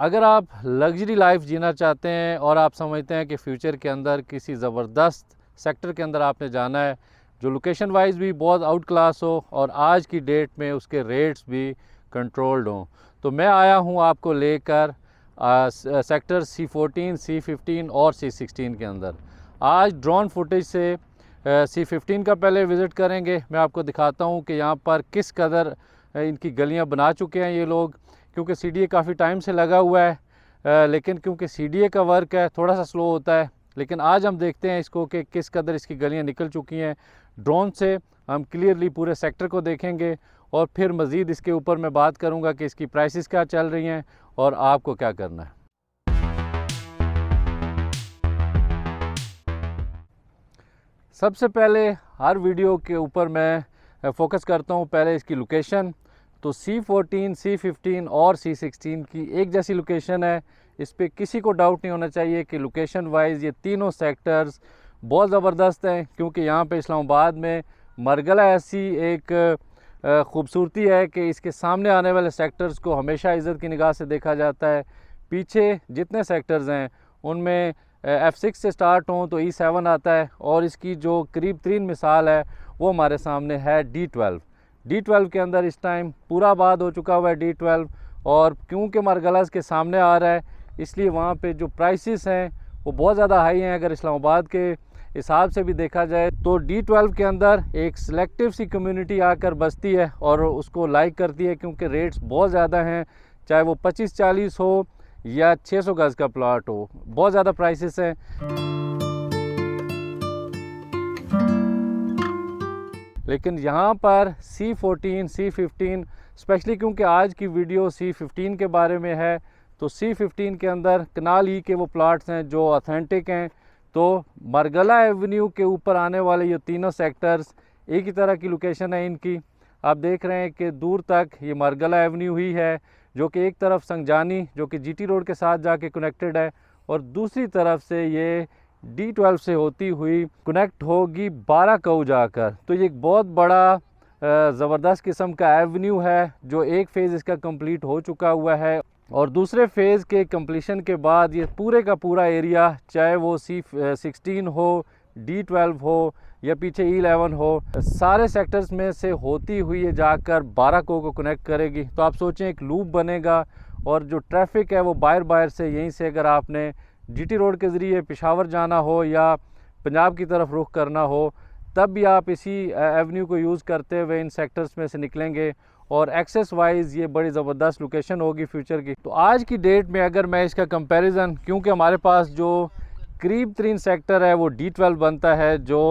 अगर आप luxury life जीना चाहते हैं और आप समझते हैं कि फ़्यूचर के अंदर किसी ज़बरदस्त सेक्टर के अंदर आपने जाना है जो लोकेशन वाइज भी बहुत आउट क्लास हो और आज की डेट में उसके रेट्स भी कंट्रोल्ड हों, तो मैं आया हूं आपको लेकर सेक्टर C14, C15 और C16 के अंदर। आज ड्रोन फुटेज से C15 का पहले विज़िट करेंगे। मैं आपको दिखाता हूं कि यहाँ पर किस कदर इनकी गलियां बना चुके हैं ये लोग, क्योंकि CDA काफ़ी टाइम से लगा हुआ है, लेकिन क्योंकि CDA का वर्क है थोड़ा सा स्लो होता है। लेकिन आज हम देखते हैं इसको कि किस कदर इसकी गलियां निकल चुकी हैं। ड्रोन से हम क्लियरली पूरे सेक्टर को देखेंगे और फिर मज़ीद इसके ऊपर मैं बात करूंगा कि इसकी प्राइसेस क्या चल रही हैं और आपको क्या करना है। सबसे पहले हर वीडियो के ऊपर मैं फोकस करता हूं पहले इसकी लोकेशन। तो C14, C15 और C16 की एक जैसी लोकेशन है, इस पर किसी को डाउट नहीं होना चाहिए कि लोकेशन वाइज ये तीनों सेक्टर्स बहुत ज़बरदस्त हैं, क्योंकि यहाँ पे इस्लामाबाद में मरगला ऐसी एक ख़ूबसूरती है कि इसके सामने आने वाले सेक्टर्स को हमेशा इज़्ज़त की निगाह से देखा जाता है। पीछे जितने सेक्टर्स हैं उनमें F6 से स्टार्ट हों तो E7 आता है और इसकी जो करीब तरीन मिसाल है वो हमारे सामने है D12 के अंदर इस टाइम पूरा आबाद हो चुका हुआ है D12। और क्योंकि मरगला के सामने आ रहा है इसलिए वहाँ पे जो प्राइसेस हैं वो बहुत ज़्यादा हाई हैं। अगर इस्लामाबाद के हिसाब से भी देखा जाए तो D12 के अंदर एक सिलेक्टिव सी कम्युनिटी आकर बसती है और उसको लाइक करती है, क्योंकि रेट्स बहुत ज़्यादा हैं, चाहे वो 25-40 हो या 600 गज़ का प्लाट हो, बहुत ज़्यादा प्राइसेस हैं। लेकिन यहाँ पर C14, C15 स्पेशली क्योंकि आज की वीडियो C15 के बारे में है, तो C15 के अंदर कनाल ई के वो प्लाट्स हैं जो ऑथेंटिक हैं। तो मरगला एवेन्यू के ऊपर आने वाले ये तीनों सेक्टर्स एक ही तरह की लोकेशन है इनकी। आप देख रहे हैं कि दूर तक ये मरगला एवेन्यू ही है, जो कि एक तरफ संगजानी जो कि GT रोड के साथ जाके कनेक्टेड है और दूसरी तरफ से ये D12 से होती हुई कनेक्ट होगी 12 कऊ जाकर। तो ये एक बहुत बड़ा ज़बरदस्त किस्म का एवेन्यू है जो एक फ़ेज़ इसका कंप्लीट हो चुका हुआ है और दूसरे फ़ेज़ के कंप्लीशन के बाद ये पूरे का पूरा एरिया, चाहे वो C16 हो, D12 हो या पीछे E11 हो, सारे सेक्टर्स में से होती हुई ये जाकर 12 को कनेक्ट करेगी। तो आप सोचें एक लूप बनेगा और जो ट्रैफिक है वो बाहर से यहीं से अगर आपने GT रोड के ज़रिए पेशावर जाना हो या पंजाब की तरफ रुख करना हो, तब भी आप इसी एवेन्यू को यूज़ करते हुए इन सेक्टर्स में से निकलेंगे और एक्सेस वाइज ये बड़ी ज़बरदस्त लोकेशन होगी फ्यूचर की। तो आज की डेट में अगर मैं इसका कंपैरिजन, क्योंकि हमारे पास जो करीब तरीन सेक्टर है वो D12 बनता है जो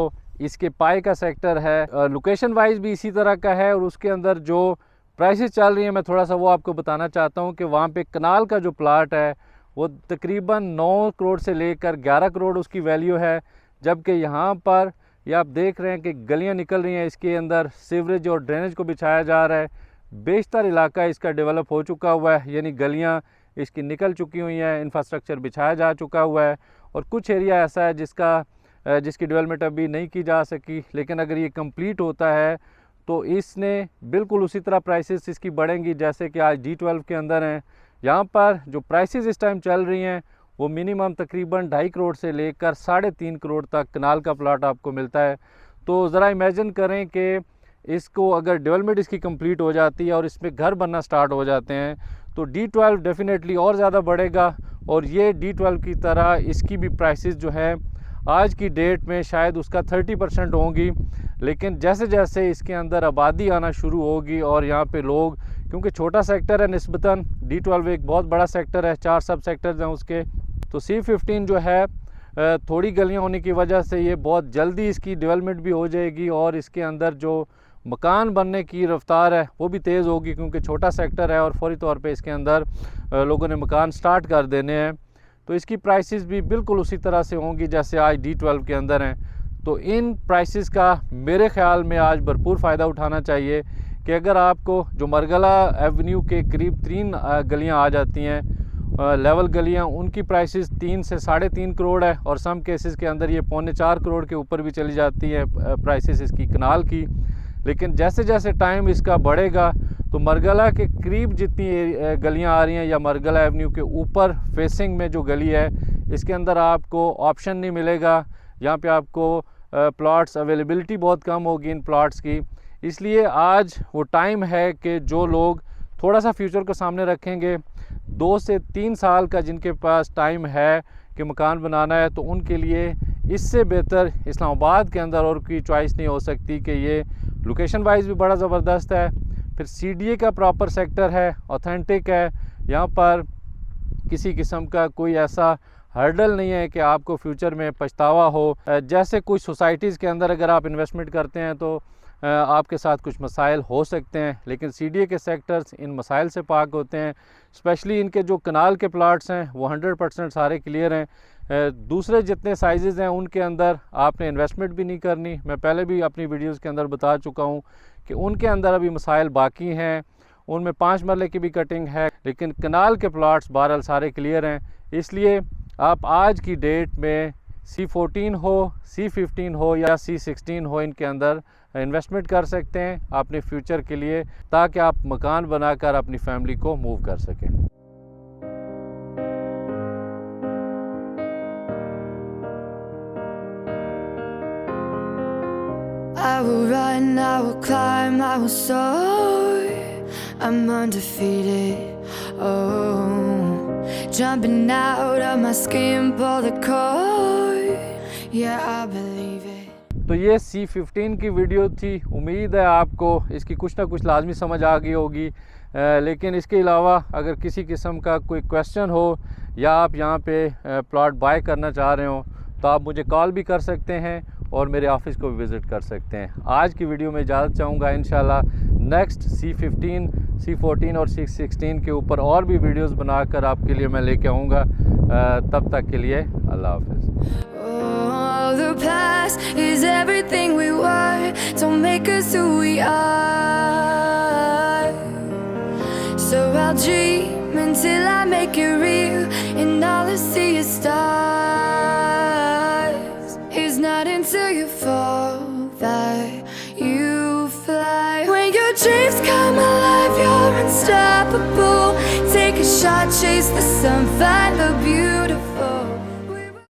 इसके पाए का सेक्टर है, लोकेशन वाइज भी इसी तरह का है और उसके अंदर जो प्राइसेस चल रही हैं मैं थोड़ा सा वो आपको बताना चाहता हूँ कि वहाँ पे कनाल का जो प्लाट है वो तकरीबन 9 करोड़ से लेकर 11 करोड़ उसकी वैल्यू है, जबकि यहाँ पर ये आप देख रहे हैं कि गलियाँ निकल रही हैं, इसके अंदर सीवरेज और ड्रेनेज को बिछाया जा रहा है। बेशतर इलाका इसका डेवलप हो चुका हुआ है, यानी गलियाँ इसकी निकल चुकी हुई हैं, इंफ्रास्ट्रक्चर बिछाया जा चुका हुआ है और कुछ एरिया ऐसा है जिसकी डेवलपमेंट अभी नहीं की जा सकी। लेकिन अगर ये कंप्लीट होता है तो इसने बिल्कुल उसी तरह प्राइसेस इसकी बढ़ेंगी जैसे कि आज D12 के अंदर हैं। यहाँ पर जो प्राइसेस इस टाइम चल रही हैं वो मिनिमम तकरीबन 2.5 करोड़ से लेकर 3.5 करोड़ तक कनाल का प्लाट आपको मिलता है। तो ज़रा इमेजिन करें कि इसको अगर डेवलपमेंट इसकी कंप्लीट हो जाती है और इसमें घर बनना स्टार्ट हो जाते हैं तो D12 डेफिनेटली और ज़्यादा बढ़ेगा और ये D12 की तरह इसकी भी प्राइसेस जो है आज की डेट में शायद उसका 30% होंगी। लेकिन जैसे जैसे इसके अंदर आबादी आना शुरू होगी और यहाँ पे लोग, क्योंकि छोटा सेक्टर है निस्बतन, D12 एक बहुत बड़ा सेक्टर है, 4 सब सेक्टर्स हैं उसके, तो C15 जो है थोड़ी गलियाँ होने की वजह से ये बहुत जल्दी इसकी डेवलपमेंट भी हो जाएगी और इसके अंदर जो मकान बनने की रफ्तार है वो भी तेज़ होगी, क्योंकि छोटा सेक्टर है और फौरी तौर पे इसके अंदर लोगों ने मकान स्टार्ट कर देने हैं। तो इसकी प्राइसेस भी बिल्कुल उसी तरह से होंगी जैसे आज D12 के अंदर हैं। तो इन प्राइसेस का मेरे ख़्याल में आज भरपूर फ़ायदा उठाना चाहिए कि अगर आपको जो मरगला एवेन्यू के करीब 3 गलियाँ आ जाती हैं, लेवल गलियाँ, उनकी प्राइसेस 3 से 3.5 करोड़ है और सम केसेस के अंदर ये 3.25 करोड़ के ऊपर भी चली जाती हैं प्राइसेस इसकी कनाल की। लेकिन जैसे जैसे टाइम इसका बढ़ेगा तो मरगला के करीब जितनी गलियां आ रही हैं या मरगला एवेन्यू के ऊपर फेसिंग में जो गली है, इसके अंदर आपको ऑप्शन नहीं मिलेगा। यहाँ पे आपको प्लॉट्स अवेलेबिलिटी बहुत कम होगी इन प्लॉट्स की। इसलिए आज वो टाइम है कि जो लोग थोड़ा सा फ्यूचर को सामने रखेंगे, 2 से 3 साल का जिनके पास टाइम है कि मकान बनाना है, तो उनके लिए इससे बेहतर इस्लामाबाद के अंदर और कोई चॉइस नहीं हो सकती कि ये लोकेशन वाइज भी बड़ा ज़बरदस्त है, फिर CDA का प्रॉपर सेक्टर है, ऑथेंटिक है। यहाँ पर किसी किस्म का कोई ऐसा हर्डल नहीं है कि आपको फ्यूचर में पछतावा हो। जैसे कुछ सोसाइटीज़ के अंदर अगर आप इन्वेस्टमेंट करते हैं तो आपके साथ कुछ मसाइल हो सकते हैं, लेकिन CDA के सेक्टर्स इन मसाइल से पाक होते हैं। स्पेशली इनके जो कनाल के प्लाट्स हैं वो 100% सारे क्लियर हैं। दूसरे जितने साइज़ हैं उनके अंदर आपने इन्वेस्टमेंट भी नहीं करनी। मैं पहले भी अपनी वीडियोज़ के अंदर बता चुका हूँ कि उनके अंदर अभी मसाइल बाकी हैं। उनमें 5 मरले की भी कटिंग है, लेकिन कनाल के प्लाट्स बहरहाल सारे क्लियर हैं। इसलिए आप आज की डेट में C14 हो, C15 हो या C16 हो, इनके अंदर इन्वेस्टमेंट कर सकते हैं अपने फ्यूचर के लिए, ताकि आप मकान बनाकर अपनी फैमिली को मूव कर सकें। I will run, I will climb, I will soar. I'm undefeated. Oh, jumping out of my skin, pull the cord. Yeah, I believe it. तो ये C15 की वीडियो थी। उम्मीद है आपको इसकी कुछ ना कुछ लाजमी समझ आ गई होगी। लेकिन इसके अलावा अगर किसी किस्म का कोई क्वेश्चन हो या आप यहाँ पे प्लॉट बाय करना चाह रहे हो, तो आप मुझे कॉल भी कर सकते हैं और मेरे ऑफिस को भी विज़िट कर सकते हैं। आज की वीडियो में इजाज़त चाहूँगा। इंशाल्लाह नेक्स्ट C15, C14 और C16 के ऊपर और भी वीडियोस बनाकर आपके लिए मैं लेके आऊँगा। तब तक के लिए अल्लाह हाफ़िज़। Oh, the past is everything we were. Don't make us who we are. So I'll dream until I make it real, and all I see is stars. It's not until you fall that you fly. When your dreams come alive, you're unstoppable. Take a shot, chase the sun, find the beautiful.